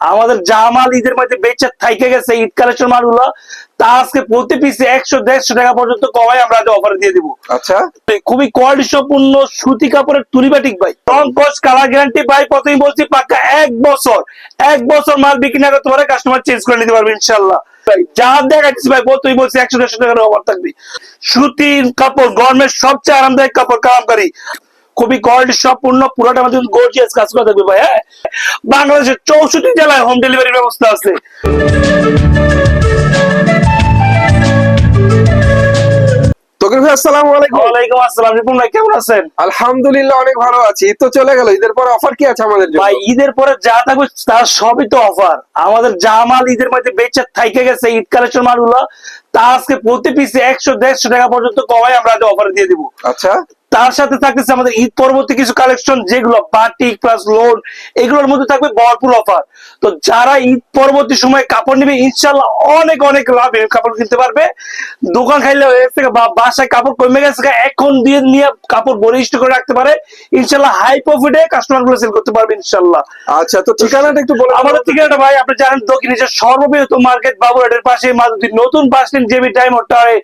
আমাদের জামাল ঈদের মধ্যে বেচে থাইকে গেছে ঈদ কালেকশন মালগুলো, তা আজকে প্রতি পিসে 100-150 টাকা পর্যন্ত কমাই আমরা অফার দিয়ে দিব। আচ্ছা, খুবই কোয়ালিটি সম্পূর্ণ সুতি কাপড়ের তুলিবাটিক ভাই, রং কস কালার গ্যারান্টি ভাই। প্রথমেই বলছি পাক্কা 1 বছর মাল বিক্রি না করতে পারে কাস্টমার চেঞ্জ করে নিতে পারবে ইনশাল্লাহ। যা দেখাচ্ছি ভাই প্রথমেই বলছি 100-150 টাকার অফার থাকবে। সুতির কাপড় গরমের সবচেয়ে আরামদায়ক কাপড় কালামকারী, খুবই কোয়ালিটি সম্পূর্ণ, পুরোটা আমাদের গর্জিয়াস কাজ করা থাকবে ভাই। হ্যাঁ, বাংলাদেশের 64 জেলায় হোম ডেলিভারির ব্যবস্থা আছে। তকির ভাই আসসালামু আলাইকুম। ওয়ালাইকুম আসসালাম, রিপন ভাই কেমন আছেন? আলহামদুলিল্লাহ অনেক ভালো আছি। ঈদ তো চলে গেল, ঈদের পর অফার কি আছে আমাদের জন্য? ভাই ঈদের পরে যা থাকবে তার সবই তো অফার। আমাদের জামাল ঈদের মধ্যে বেচে থাইকে গেছে ঈদ কালেকশন মালগুলো, তা আজকে প্রতি পিসে 100-150 টাকা পর্যন্ত কমাই আমরা অফার দিয়ে দিব। আচ্ছা, তার সাথে থাকতেছে আমাদের ঈদ পরবর্তী কিছু কালেকশন, যেগুলো বাটিক প্লাস লোন, এগুলোর মধ্যে থাকবে ভরপুর অফার। তো যারা ঈদ পরবর্তী সময় কাপড় নেবে ইনশাল্লাহ অনেক অনেক লাভে কাপড় কিনতে পারবে। দোকান খাইলে হয়ে গেছে বা বাসায় কাপড় কমে গেছে, এখন দিয়ে নিয়ে কাপড় বলিষ্ঠ করে রাখতে পারে ইনশাল্লাহ, হাই প্রফিটে কাস্টমার গুলো সেল করতে পারবে ইনশাল্লাহ। আচ্ছা, তো ঠিকানাটা একটু বলে আমাদের ঠিকানাটা ভাই আপনি জানেন, দক্ষিণের সর্ববৃহৎ মার্কেট বাবুরহাটের পাশে মাধুরী নতুন বাস স্ট্যান্ড জেবি ডায়মন্ড টাওয়ারে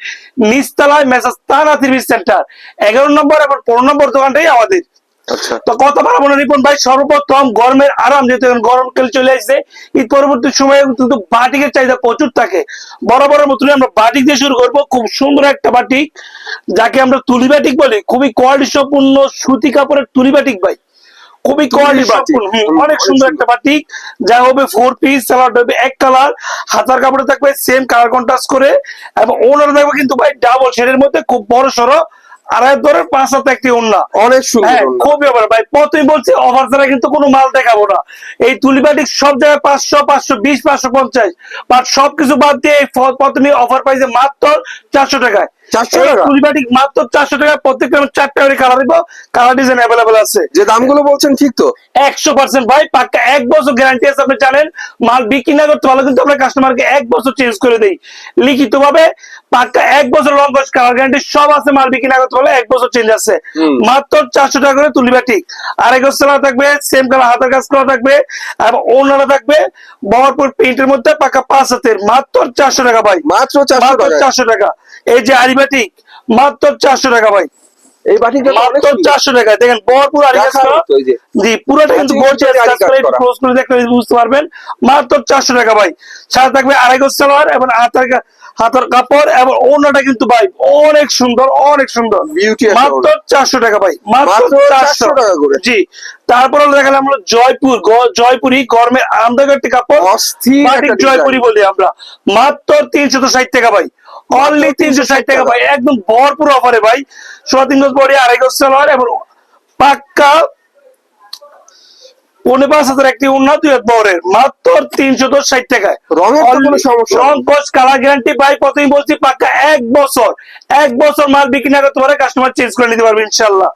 নিচতলায় মেসাজ তানা সার্ভিস সেন্টার 11 নম্বর এবং 15 নম্বর দোকানটাই আমাদের। আচ্ছা, তো কথা বলবো না রিপন ভাই, সর্বপ্রথম গরমের আরাম, যেহেতু এখন গরমকাল চলে আসছে, ঈদ পরবর্তী সময়ে কিন্তু বাটিকের চাহিদা প্রচুর থাকে। বড় বড় মতনই আমরা বাটিক দিয়ে শুরু করবো। খুব সুন্দর একটা বাটিক, যাকে আমরা তুলি বাটিক বলি, খুবই কোয়ালিটি সম্পূর্ণ সুতি কাপড়ের তুলি বাটিক ভাই, খুবই কোয়ালিটি সম্পূর্ণ অনেক সুন্দর একটা বাটিক, যা হবে 4 পিস, সালোয়ার হবে এক কালার, হাতার কাপড়ে থাকবে সেম কালার কন্ট্রাস্ট করে, এবং ওনার থাকবে কিন্তু ভাই ডাবল শেডের মধ্যে খুব বড় সড়ো, 2.5 ধরে 5 হাতে একটি ওড়না, অনেক সুন্দর ওড়না। খুবই অফার ভাই। প্রথমে বলছি অফার ছাড়া কিন্তু কোনো মাল দেখাবো না। এই তুলিবাটিক সব জায়গায় 500, 520, 550, বাট সবকিছু বাদ দিয়ে প্রথমে অফার পাইছে মাত্র 400 টাকায়। 400 টাকা? তুলিবাটিক মাত্র 400 টাকা, প্রত্যেকটা 4টা করে কালার দিব, কালার ডিজাইন অ্যাভেলেবেল আছে। যে দামগুলো বলছেন ঠিক তো? 100% ভাই, পাক্কা 1 বছর গ্যারান্টি আছে। আপনি জানেন মাল বিক্রি না করতে পারলে কিন্তু আমরা কাস্টমারকে 1 বছর চেঞ্জ করে দেই লিখিত ভাবে। পাক্কা 1 বছর লং কস্ট কালার গ্যারান্টি সব আছে, মাল বিক্রি না করতে পারলে 1 বছর চেঞ্জ আছে। মাত্র 400 টাকা করে তুলিবাটিক। আরেক সালোয়ার থাকবে সেম কালার, হাতের কাজ করা থাকবে, এবং ওড়নাটা থাকবে বহরপুর প্রিন্টের মধ্যে পাক্কা 5 হাতের, মাত্র 400 টাকা ভাই, মাত্র 400 টাকা। 400 টাকা। এই যে আরিবাটিক মাত্র 400 টাকা ভাই, এই বাটিকটা মাত্র 400 টাকা। দেখেন বহরপুর আরি কাজ করা, জি পুরোটা কিন্তু গর্জিয়াস কাজ করে, ক্লোজ করে দেখলে বুঝতে পারবেন। মাত্র 400 টাকা ভাই। সাথে থাকবে আড়াই গজ সালোয়ার এবং হাতার কাপড়, এবং ওড়নাটা কিন্তু ভাই অনেক সুন্দর, অনেক সুন্দর, মাত্র 400 টাকা ভাই, মাত্র 400 টাকা করে। জি, তারপরে দেখালাম আমরা জয়পুরি গরমের আরামদায়ক একটি কাপড়, বাটিক জয়পুরি বলি আমরা, মাত্র 360 টাকা ভাই, অনলি 360 টাকা ভাই, একদম ভরপুর অফারে ভাই। 3.5 গজ বডি, আড়াই গজ সালোয়ার, এবং পাক্কা 5,500 একটি ওড়না, 2 হাত বহরের, মাত্র 360 টাকায়। রঙের তো কোনো সমস্যা নেই। রং কস কালার গ্যারান্টি ভাই। প্রথমেই বলছি পাক্কা 1 বছর মাল বিক্রি না করতে পারে কাস্টমার চেঞ্জ করে নিতে পারবে ইনশাল্লাহ।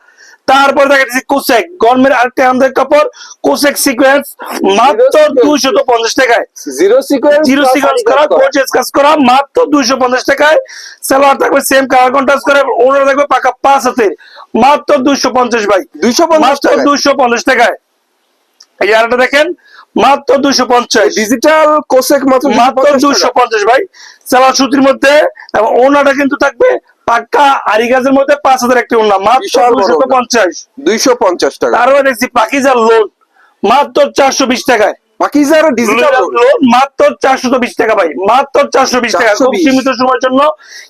তারপর দেখা যাচ্ছে কোসেক গরমের আরেকটা আমাদের কাপড়, কোসেক সিকোয়েন্স, মাত্র 250 টাকায়। জিরো সিকোয়েন্স করা, গর্জিয়াস কাজ করা, মাত্র 250 টাকায়। সালোয়ার থাকবে সেম কালার কন্ট্রাস্ট করে, ওড়না থাকবে পাক্কা 5 হাতের, মাত্র 250 ভাই, 250 টাকায়। এই আরেকটা দেখেন মাত্র 250, ডিজিটাল কোসেক মাত্র 250 ভাই। সালোয়ার সুতির মধ্যে, এবং ওড়নাটা কিন্তু থাকবে পাক্কা আরি গাজের মধ্যে 5 হাজার একটি ওড়না, মাত্র 250 টাকা। তারপরে দেখছি পাকিজার লোন মাত্র 420 টাকায়, পাকিজার ডিজিটাল লোন মাত্র 420 টাকা ভাই, মাত্র 420 টাকা। খুব সীমিত সময়ের জন্য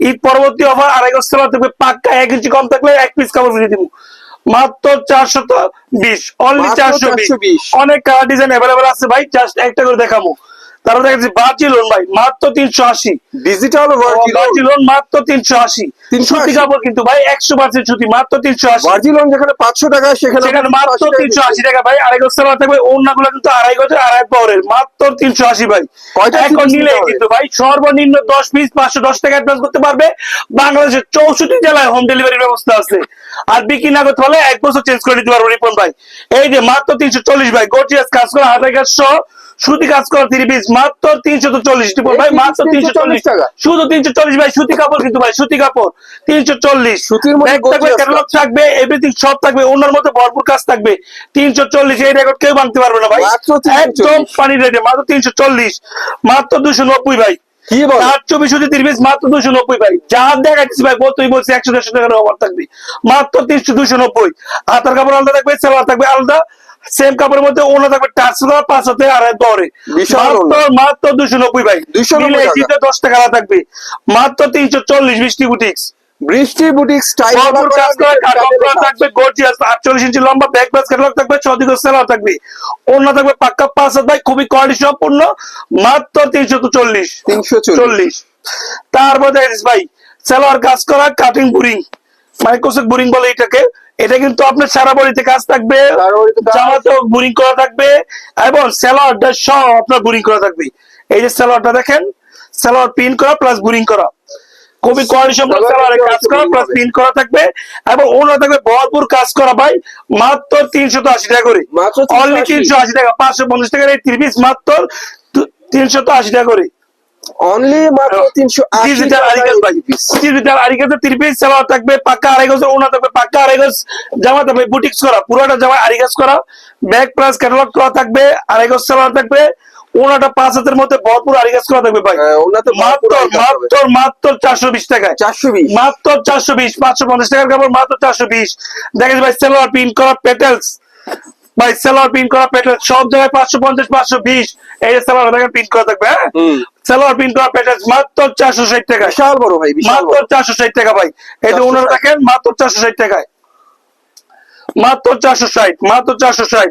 ঈদ পরবর্তী অফার। আড়াই গজ সালোয়ার থাকবে পাক্কা 1 ইঞ্চি কম থাকলে 1 পিস কাপড় ফ্রি দিব, মাত্র 420, অনলি 420। অনেক কালার ডিজাইন অ্যাভেলেবেল আছে ভাই, জাস্ট একটা করে দেখাবো। তারপর দেখছি বার্জিলন ভাই মাত্র 380, ডিজিটাল বার্জিলন মাত্র 380, সুতি কাপড় কিন্তু ভাই 100% সুতি, মাত্র 380। বার্জিলন যেখানে 500 টাকা সেখানে মাত্র 380 টাকা ভাই। আড়াই গজ সালোয়ার থাকবে, ওড়নাগুলো কিন্তু আড়াই গজের, আড়াই বহরের, মাত্র 380 ভাই। এখন নিলে কিন্তু ভাই সর্বনিম্ন 10 পিস 510 টাকা অ্যাডভান্স করতে পারবে। বাংলাদেশের 64 জেলায় হোম ডেলিভারির ব্যবস্থা আছে। আর বিক্রি না করতে পারলে 1 বছর চেঞ্জ করে দিতে পারবো রিপন ভাই। এই যে মাত্র 340 ভাই, গর্জিয়াস কাজ করা, হাতের কাজ সহ সুতি কাজ করা 3 পিস মাত্র 340 ভাই, মাত্র 340 টাকা। শুধু 340 ভাই, সুতি কাপড় কিন্তু ভাই, সুতি কাপড় 340। সুতির মধ্যে ব্যাগ থাকবে, gorgeous ক্যাটালগ থাকবে, এভরিথিং সব থাকবে, ওনার মধ্যে ভরপুর কাজ থাকবে। 340 এই রেকর্ড কেউ ভাঙতে পারবে না ভাই, মাত্র 340 একদম পানি রেটে মাত্র 340, মাত্র 290 ভাই। কি বল? 24 সুতি 3 পিস মাত্র 290 ভাই। যা দেখাচ্ছি ভাই বলতেই বলছি 100-150 টাকার অফার থাকবে মাত্র 290। হাতার কাপড় আলাদা থাকবে, সালোয়ার থাকবে আলাদা, সেম কাপড়ের মধ্যে ওনা থাকবে 400 টাকা, 5 হাতে আর দরে বিশাল ওড়না। মাত্র 290 ভাই। 290 নিলে টাকা। এসিতে 10 টাকা আলাদা থাকবে মাত্র 340। বৃষ্টি বুটিক্স বৃষ্টি বুটিক স্টাইল ভরপুর কাজ করা, কাটওয়ার্ক করা থাকবে, গর্জিয়াস 48 ইঞ্চি লম্বা ব্যাক প্লাস ক্যাটালগ থাকবে, 6 দিকে সেলার থাকবে, ওনা থাকবে পাক্কা 5 হাত ভাই, খুবই কোয়ালিটি সম্পূর্ণ মাত্র 340। 340। তারপর দেখিস ভাই সেলোয়ার কাজ করা, কাটিং বুরিং, মাইক্রোসেক বুরিং বলে এটাকে। এটা কিন্তু আপনার সারা বডিতে কাজ থাকবে, সারা বডিতে কাজ। জামাতেও বুরিং করা থাকবে এবং সেলোয়ারটা সহ আপনার বুরিং করা থাকবে। এই যে সেলোয়ারটা দেখেন, সেলোয়ার পিন করা প্লাস বুরিং করা, খুবই কোয়ালিটি সম্পন্ন সেলোয়ারে কাজ করা প্লাস পিন করা থাকবে এবং ওনা থাকবে ভরপুর কাজ করা ভাই মাত্র 380 টাকা করে, মাত্র অনলি 380 টাকা। 550 টাকার এই 3 পিস মাত্র 380 টাকা করে। অনলি মাত্র 380 ডিজিটাল আরিকাস ভাই, ডিজিটাল আরিকাসের 3 পিস সালোয়ার থাকবে পাক্কা, আড়াই গজ ওনা থাকবে পাক্কা, আড়াই গজ জামা থাকবে বুটিক্স করা, পুরোটা জামা আরিকাস করা, ব্যাক প্লাস ক্যাটালগ করা থাকবে, আড়াই গজ সালোয়ার থাকবে, ওনাটা 5 হাতের মধ্যে ভরপুর আরিকাস করা থাকবে ভাই ওনাতে মাত্র মাত্র মাত্র 420 টাকায়, 420 মাত্র 420। 550 টাকার কাপড় মাত্র 420। দেখেন ভাই সেলোয়ার প্রিন্ট করা পেটেলস ভাই, সেলোয়ার প্রিন্ট করা পেটেলস সব জায়গায় 550 520। এই যে সেলোয়ার দেখেন প্রিন্ট করা থাকবে, হ্যাঁ সেলোয়ার প্রিন্ট করা পেটেলস মাত্র 460 টাকা, বিশাল বড় ভাই, বিশাল মাত্র বড় 460 টাকা ভাই। এই যে ওনারা দেখেন মাত্র 460 টাকায়, মাত্র 460, মাত্র 460।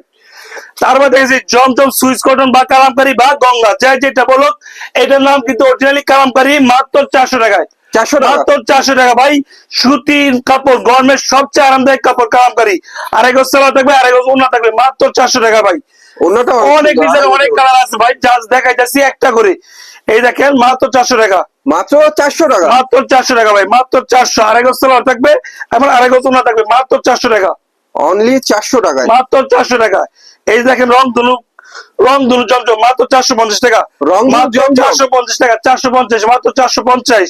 তারপর দেখেছি জমজম সুইস কটন বা কালামকারী বা গঙ্গা, যাই যেটা বলো, এটার নাম কিন্তু অরিজিনালি কালামকারী, মাত্র 400 টাকায়, 400 টাকা। মাত্র 400 টাকা ভাই। সুতির কাপড়, গরমের সবচেয়ে আরামদায়ক কাপড় কালামকারী, আড়াই গজ সেলোয়ার থাকবে, আড়াই গজ ওড়না থাকবে, মাত্র 400 টাকা ভাই। ওনাটা অনেক ডিজাইন, অনেক কালার আছে ভাই, জাস্ট দেখাইতেছি একটা করে। এই দেখেন মাত্র 400 টাকা, মাত্র 400 টাকা, মাত্র 400 টাকা ভাই, মাত্র 400। আড়াই গজ সেলোয়ার থাকবে এবং আড়াই গজ ওড়না থাকবে, মাত্র 400 টাকা, অনলি 400 টাকায়, মাত্র 400 টাকা। এই দেখেন রং ধনু জমজম মাত্র 450 টাকা, রংধনু মাত্র জমজম। 450 টাকা, 450 মাত্র 450।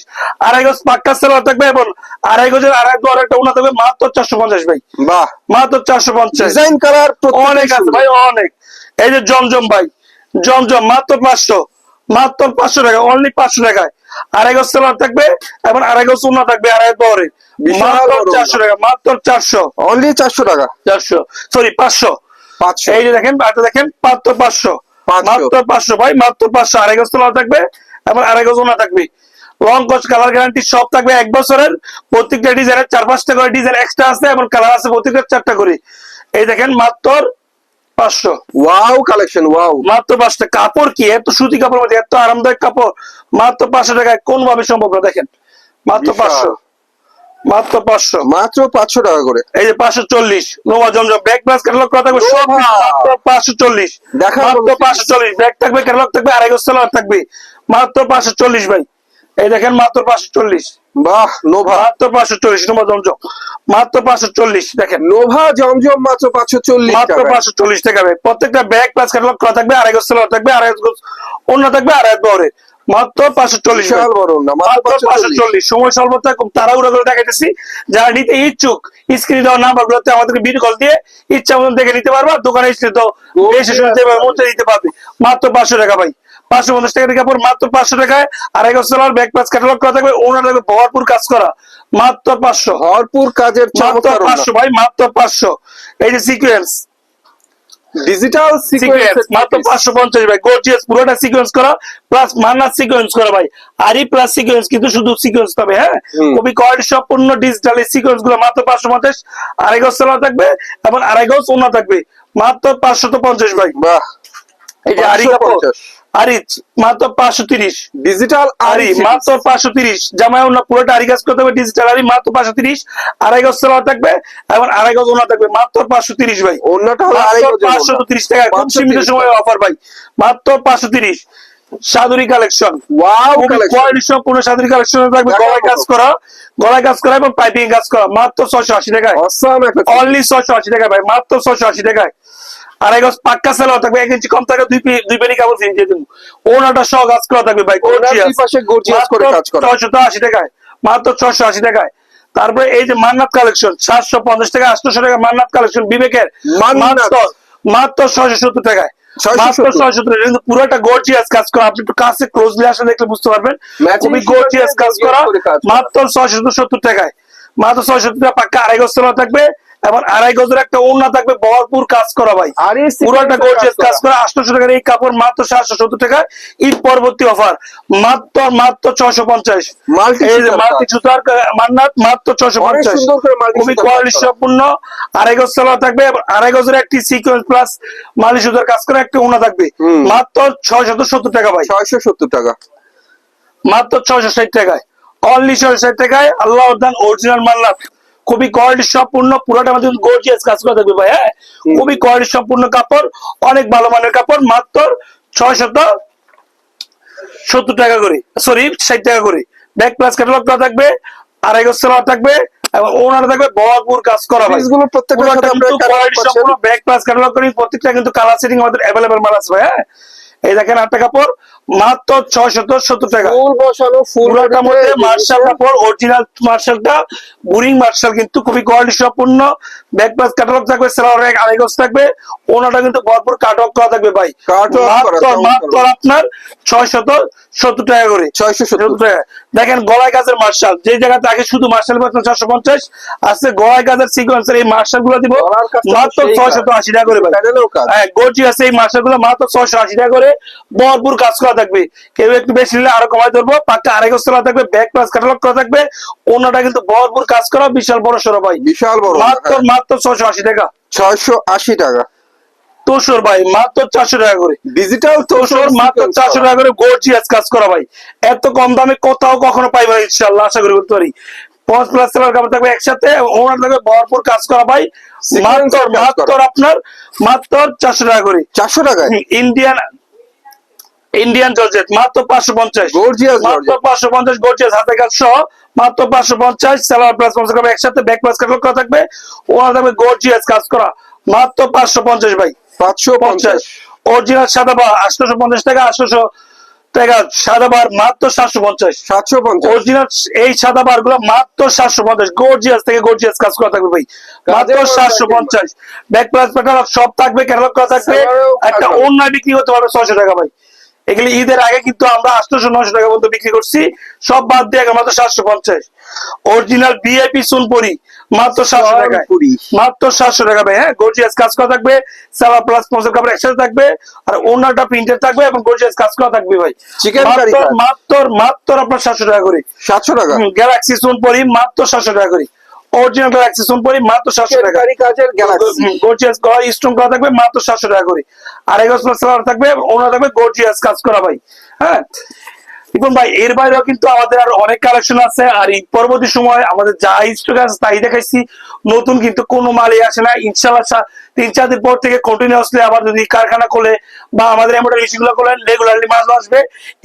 আড়াই গজ পাক্কা সেলোয়ার থাকবে এবং আড়াই গজের আড়াই দু আরেকটা ওনা থাকবে মাত্র 450 ভাই, বাহ মাত্র 450। ডিজাইন কালার অনেক আছে ভাই, অনেক। এই যে জমজম ভাই, জমজম মাত্র 500, মাত্র 500 টাকা, অনলি 500 টাকায়। আড়াই গজ সেলোয়ার থাকবে এবং আড়াই গজ ওনা থাকবে আড়াই দরে, বিশাল মাত্র বড় 400 টাকা, মাত্র 400, অনলি 400 টাকা, 400 সরি 500। 500 এই যে দেখেন এটা দেখেন মাত্র 500, 500 মাত্র 500 ভাই, মাত্র 500। আড়াই গজ তোলা থাকবে এবং আড়াই গজ ওনা থাকবে, রং কস কালার গ্যারান্টি সব থাকবে 1 বছরের। প্রত্যেকটা ডিজাইনের 4-5টা করে ডিজাইন এক্সট্রা আছে এবং কালার আছে প্রত্যেকটা 4টা করে। এই দেখেন মাত্র 500, ওয়াও কালেকশন, ওয়াও মাত্র 5টা। কাপড় কি এত সুতি কাপড় মধ্যে এত আরামদায়ক কাপড় মাত্র 500 টাকায় কোন ভাবে সম্ভব না, দেখেন মাত্র 500, মাত্র 500, মাত্র 500 টাকা করে। এই যে 540 নোভা জমজম ব্যাক প্লাস ক্যাটালগ করা থাকবে সব নোভা। মাত্র 540, দেখা মাত্র বলছি। 540 ব্যাক থাকবে, ক্যাটালগ থাকবে, আড়াই গজ সেলোয়ার থাকবে, মাত্র 540 ভাই। এই দেখেন মাত্র 540, বাহ নোভা, মাত্র 540 নোভা জমজম, মাত্র 540 দেখেন, নোভা জমজম মাত্র 540 মাত্র টাকা। 540 টাকা ভাই। প্রত্যেকটা ব্যাক প্লাস ক্যাটালগ করা থাকবে, আড়াই গজ সেলোয়ার থাকবে, আড়াই গজ ওড়না থাকবে, আড়াই দরে, মাত্র 540 বিশাল বড় না, মাত্র মাত্র 540। 540। সময় স্বল্পতা খুব তাড়াহুড়া করে দেখাইতেছি, যারা নিতে ইচ্ছুক স্ক্রিনে দেওয়া নাম্বার গুলোতে আমাদেরকে ভিডিও কল দিয়ে ইচ্ছা মতন দেখে নিতে পারবা, দোকানে এসে তো এসে শুনতে পারবে, মনটা দিতে পারবে, মাত্র 500 টাকা ভাই। 550 টাকা থেকে কাপড় মাত্র 500 টাকায়, আড়াই গজ সেলোয়ার ব্যাক প্লাস ক্যাটালগ করা থাকবে, ওনার থাকবে ভরপুর কাজ করা, মাত্র 500, ভরপুর কাজের মাত্র চমৎকার 500 ভাই, মাত্র 500। এই যে সিকোয়েন্স, ডিজিটাল সিকোয়েন্স মাত্র 550 ভাই, গর্জিয়াস পুরোটা সিকোয়েন্স করা প্লাস মান্নাত সিকোয়েন্স করা ভাই, আরি প্লাস সিকোয়েন্স কিন্তু শুধু সিকোয়েন্স পাবে, হ্যাঁ খুবই কোয়ালিটি সম্পূর্ণ ডিজিটাল এই সিকোয়েন্স গুলো মাত্র 550। আড়াই গজ সেলোয়ার থাকবে এবং আড়াই গজ ওড়না থাকবে, মাত্র 550 ভাই। বাহ এই যে আরি কাপড়, 550 আরি মাত্র 530, ডিজিটাল আরি মাত্র 530, জামায় ওড়না পুরোটা আরি কাজ করতে হবে, ডিজিটাল আরি মাত্র 530, আড়াই গজ সেলোয়ার থাকবে এবং আড়াই গজ ওড়না থাকবে, মাত্র 530 ভাই। ওন্নাটা হলো আড়াই গজের 530 টাকা, খুব সীমিত সময় অফার ভাই, মাত্র 530। সাদুরি কালেকশন, ওয়াও কালেকশন, কোয়ালিটি সম্পূর্ণ সাদুরি কালেকশন থাকবে, গলায় কাজ করা, গলায় কাজ করা এবং পাইপিং কাজ করা, মাত্র 680 টাকায়, অসাম একটা অনলি 680 টাকা ভাই, মাত্র 680 টাকায়। আড়াই গজ পাক্কা সালোয়ার থাকবে, 1 ইঞ্চি কম থাকবে, দুই পেনি কাপড় ফিনিশ দিয়ে দেবো। ওনাটা সহ কাজ করা থাকবে ভাই, ওনার দুই পাশে গর্জিয়াস করে কাজ করা। 680 টাকায়, মাত্র 680 টাকায়। তারপরে এই যে মান্নাত কালেকশন 750 টাকা, 800 টাকা মান্নাত কালেকশন বিবেকের, মাত্র 670 টাকায়, মাত্র 670 কিন্তু পুরোটা গর্জিয়াস কাজ করা। আপনি একটু কাছে ক্লোজলি আসলে দেখলে বুঝতে পারবেন, খুবই গর্জিয়াস কাজ করা, মাত্র 670 টাকায়, মাত্র 670 টাকা পাক্কা আড়াই গজ সালোয়ার থাকবে এবং আড়াই গজের একটা ওড়না থাকবে, ভরপুর কাজ করা ভাই, পুরোটা গর্জিয়াস কাজ করা। 800 টাকার এই কাপড় মাত্র 770 টাকায়। ঈদ পরবর্তী অফার মাত্র 650। এই যে মাল্টি সুতার মান্নাত মাত্র 650, খুবই কোয়ালিটি সম্পূর্ণ আড়াই গজ সালোয়ার থাকবে এবং আড়াই গজের একটি সিকোয়েন্স প্লাস মাল্টি সুতার কাজ করা একটা ওড়না থাকবে, মাত্র 670 টাকা ভাই, 670 টাকা, মাত্র 660 টাকায়, অনলি 660 টাকায়। আল্লাহ উদ্দান অরিজিনাল মান্নাত, খুবই কোয়ালিটি সম্পূর্ণ, পুরোটা আমাদের গর্জিয়াস কাজ করা থাকবে ভাই। হ্যাঁ, খুবই কোয়ালিটি সম্পূর্ণ কাপড়, অনেক ভালো মানের কাপড়, মাত্র 670 টাকা করে, সরি 60 টাকা করে। ব্যাক প্লাস ক্যাটালগ করা থাকবে, আড়াই গজ সালোয়ার থাকবে এবং ওনার থাকবে ভরপুর কাজ করা ভাই। পিসগুলো প্রত্যেকটা সাথে আপনারা কোয়ালিটি সম্পূর্ণ ব্যাক প্লাস ক্যাটালগ করে প্রত্যেকটা কিন্তু কালার সেটিং আমাদের अवेलेबल মাল আছে ভাই। হ্যাঁ, এই দেখেন আটটা কাপড় মাত্র 670 টাকা, ফুল বসানো, পুরোটার মধ্যে মার্শাল কাপড়, অরিজিনাল মার্শালটা বুরিং মার্শাল, কিন্তু খুবই কোয়ালিটি সম্পূর্ণ। ব্যাক প্লাস ক্যাটালগ থাকবে, সালোয়ারের আড়াই গজ থাকবে, ওনাটা কিন্তু ভরপুর কাটওয়ার্ক করা থাকবে ভাই, মাত্র আপনার 670 টাকা করে, 670 টাকা। দেখেন গলায় কাজের মার্শাল, যে জায়গাতে আগে শুধু মার্শাল পাচ্ছেন 750, আজকে গলায় কাজের সিকোয়েন্সের এই মার্শাল গুলো দিব মাত্র 680 টাকা করে ভাই। হ্যাঁ, গর্জিয়াস এই মার্শাল গুলো মাত্র 680 টাকা করে, ভরপুর কাজ করা থাকবে। কেউ একটু বেশি নিলে আরো কমাই ধরবো, পাক্কা আড়াই গজ সালোয়ার থাকবে, ব্যাক প্লাস ক্যাটালগ করা থাকবে, ওনাটা কিন্তু ভরপুর কাজ করা, বিশাল বড় সরো ভাই, বিশাল বড়, মাত্র 680 টাকা, 680 টাকা। তোষর ভাই মাত্র 400 টাকা করে, ডিজিটাল তোষর মাত্র 400 টাকা করে, গর্জিয়াস কাজ করা ভাই। এত কম দামে কোথাও কখনো পাইবে না ইনশাআল্লাহ, আশা করি বলতে পারি। 5 প্লাস সালোয়ার কাপড় থাকবে একসাথে, ওনার থাকবে ভরপুর কাজ করা ভাই, মাত্র আপনার মাত্র 400 টাকা করে, 400 টাকায় ইন্ডিয়ান জর্জেট মাত্র 550, গর্জিয়াস, মাত্র 550 গর্জিয়াস হাতে কাজ সহ, মাত্র 550। সালোয়ার প্লাস পঞ্চাশ কাপড় একসাথে, ব্যাক প্লাস ক্যাটালগ করা থাকবে, ওনার থাকবে গর্জিয়াস কাজ করা, মাত্র 550 ভাই, 550। অরিজিনাল সাদাবাহার 850 টাকা, 800 টাকা সাদাবাহার মাত্র 750, অরিজিনাল এই সাদাবাহার গুলো মাত্র 750, গর্জিয়াস থেকে গর্জিয়াস কাজ করা থাকবে ভাই, মাত্র 750। ব্যাক প্লাস ক্যাটালগ সব থাকবে, ক্যাটালগ করা থাকবে, একটা ওড়না বিক্রি হতে পারবে 600 টাকা ভাই। এগুলি ঈদের আগে কিন্তু আমরা 800-900 টাকা পর্যন্ত বিক্রি করছি, সব বাদ দিয়ে মাত্র 750। অরিজিনাল ভিআইপি সুনপুরি মাত্র 700 টাকা, মাত্র 700 টাকা ভাই। হ্যাঁ, গর্জিয়াস কাজ করা থাকবে, সালোয়ার প্লাস পঞ্চাশ কাপড় একসাথে থাকবে, আর ওনাটা প্রিন্টেড থাকবে এবং গর্জিয়াস কাজ করা থাকবে ভাই, মাত্র আপনার 700 টাকা করে, 700 টাকা। গ্যালাক্সি সুনপুরি মাত্র 700 টাকা করে, অরিজিনাল গ্যালাক্সি সুনপুরি মাত্র 700 টাকা, গর্জিয়াস করা স্টোন করা থাকবে মাত্র 700 টাকা করে। আড়াই গজ সালোয়ার থাকবে, ওনা থাকবে গর্জিয়াস কাজ করা ভাই। হ্যাঁ রিপন ভাই, এর বাইরেও কিন্তু আমাদের আরো অনেক কালেকশন আছে, আর এই পরবর্তী সময় আমাদের যা স্টক আছে তাই দেখাইছি, নতুন কিন্তু কোনো মালই আসে না ইনশাআল্লাহ। 3-4 দিন পর থেকে কন্টিনিউয়াসলি আবার যদি কারখানা খোলে বা আমাদের এমন ইস্যুগুলো খোলেন, রেগুলারলি মাল আসবে।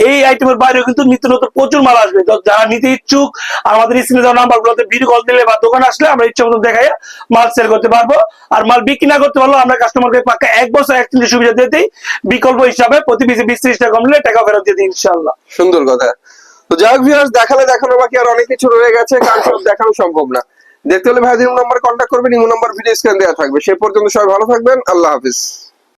এই আইটেমের বাইরেও কিন্তু নিত্য নতুন প্রচুর মাল আসবে, তো যারা নিতে ইচ্ছুক আমাদের স্ক্রিনে দেওয়া নাম্বারগুলোতে ভিডিও কল দিলে বা দোকানে আসলে আমরা ইচ্ছা মতো দেখাই মাল সেল করতে পারবো। আর মাল বিক্রি না করতে পারলেও আমরা কাস্টমারকে পাক্কা 1 বছর এক্সচেঞ্জের সুবিধা দিয়ে দিই, বিকল্প হিসাবে প্রতি পিসে 20-30 টাকা কম নিলে টাকা ফেরত দিয়ে দিই ইনশাআল্লাহ। সুন্দর কথা। তো যাই হোক ভিউয়ার্স, দেখানো বাকি আর অনেক কিছু রয়ে গেছে, কারণ সব দেখানো সম্ভব না। দেখতে হলে ভাইদের নাম্বার কন্ট্যাক্ট করবেন, ইমো নাম্বার ভিডিও স্ক্রিনে দেওয়া থাকবে। সে পর্যন্ত সবাই ভালো থাকবেন, আল্লাহ হাফিজ।